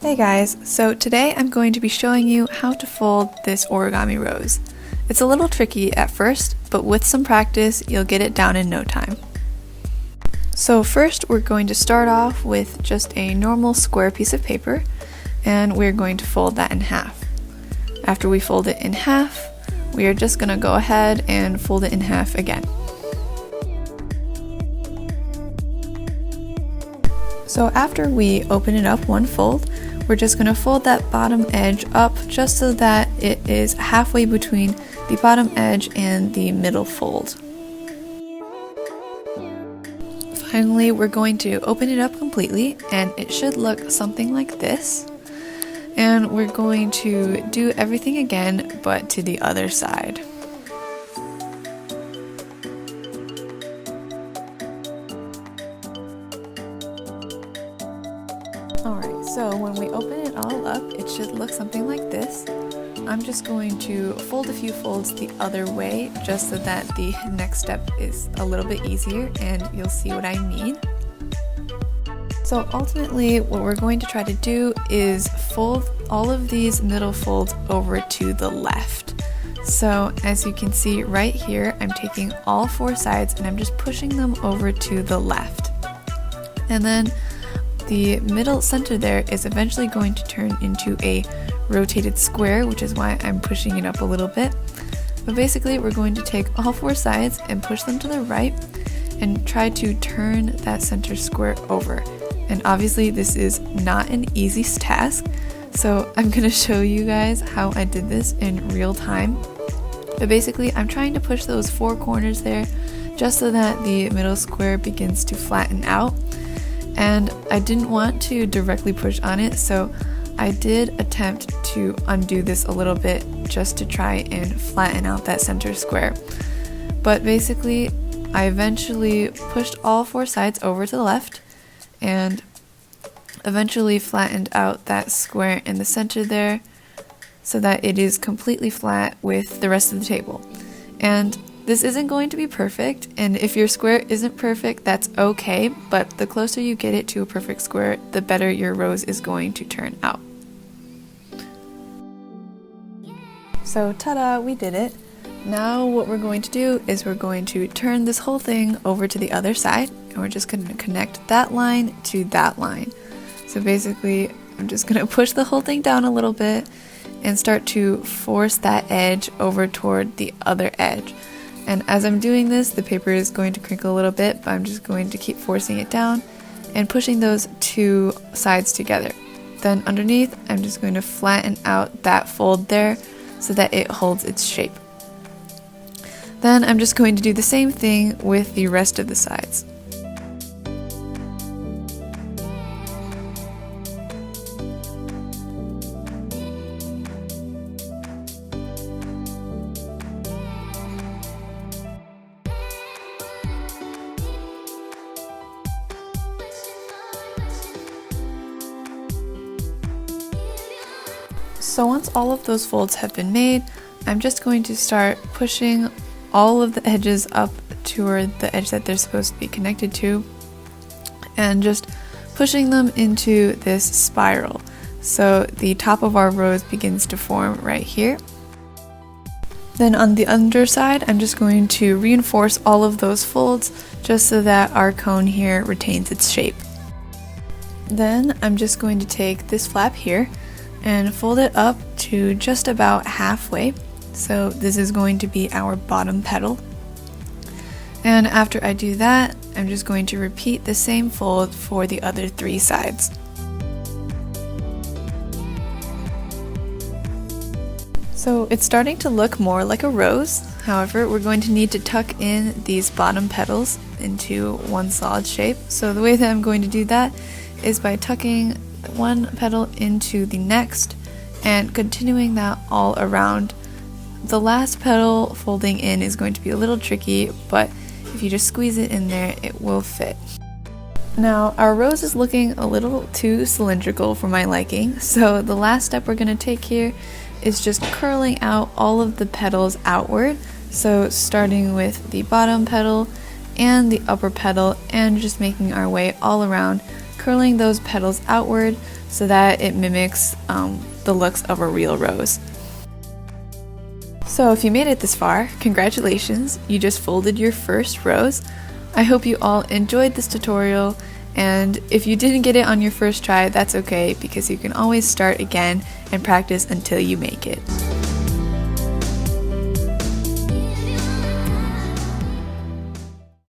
Hey guys, so today I'm going to be showing you how to fold this origami rose. It's a little tricky at first, but with some practice you'll get it down in no time. So first we're going to start off with just a normal square piece of paper, and we're going to fold that in half. After we fold it in half, we are just going to go ahead and fold it in half again. So after we open it up one fold, we're just going to fold that bottom edge up just so that it is halfway between the bottom edge and the middle fold. Finally, we're going to open it up completely, and it should look something like this. And we're going to do everything again, but to the other side. Alright, so when we open it all up, it should look something like this. I'm just going to fold a few folds the other way, just so that the next step is a little bit easier and you'll see what I mean. So ultimately, what we're going to try to do is fold all of these middle folds over to the left. So as you can see right here, I'm taking all four sides and I'm just pushing them over to the left. And then the middle center there is eventually going to turn into a rotated square, which is why I'm pushing it up a little bit. But basically, we're going to take all four sides and push them to the right and try to turn that center square over. And obviously this is not an easy task, so I'm going to show you guys how I did this in real time. But basically, I'm trying to push those four corners there just so that the middle square begins to flatten out. And I didn't want to directly push on it, so I did attempt to undo this a little bit just to try and flatten out that center square. But basically, I eventually pushed all four sides over to the left and eventually flattened out that square in the center there so that it is completely flat with the rest of the table. And this isn't going to be perfect, and if your square isn't perfect, that's okay, but the closer you get it to a perfect square, the better your rose is going to turn out. So ta-da, we did it. Now what we're going to do is we're going to turn this whole thing over to the other side, and we're just going to connect that line to that line. So basically, I'm just going to push the whole thing down a little bit and start to force that edge over toward the other edge. And as I'm doing this, the paper is going to crinkle a little bit, but I'm just going to keep forcing it down and pushing those two sides together. Then underneath, I'm just going to flatten out that fold there so that it holds its shape. Then I'm just going to do the same thing with the rest of the sides. So once all of those folds have been made, I'm just going to start pushing all of the edges up toward the edge that they're supposed to be connected to and just pushing them into this spiral. So the top of our rose begins to form right here. Then on the underside, I'm just going to reinforce all of those folds just so that our cone here retains its shape. Then I'm just going to take this flap here and fold it up to just about halfway. So this is going to be our bottom petal. And after I do that, I'm just going to repeat the same fold for the other three sides. So it's starting to look more like a rose. However, we're going to need to tuck in these bottom petals into one solid shape. So the way that I'm going to do that is by tucking one petal into the next and continuing that all around. The last petal folding in is going to be a little tricky, but if you just squeeze it in there, it will fit. Now, our rose is looking a little too cylindrical for my liking, so the last step we're going to take here is just curling out all of the petals outward. So starting with the bottom petal and the upper petal and just making our way all around, curling those petals outward so that it mimics the looks of a real rose. So if you made it this far, congratulations, you just folded your first rose. I hope you all enjoyed this tutorial, and if you didn't get it on your first try, that's okay, because you can always start again and practice until you make it.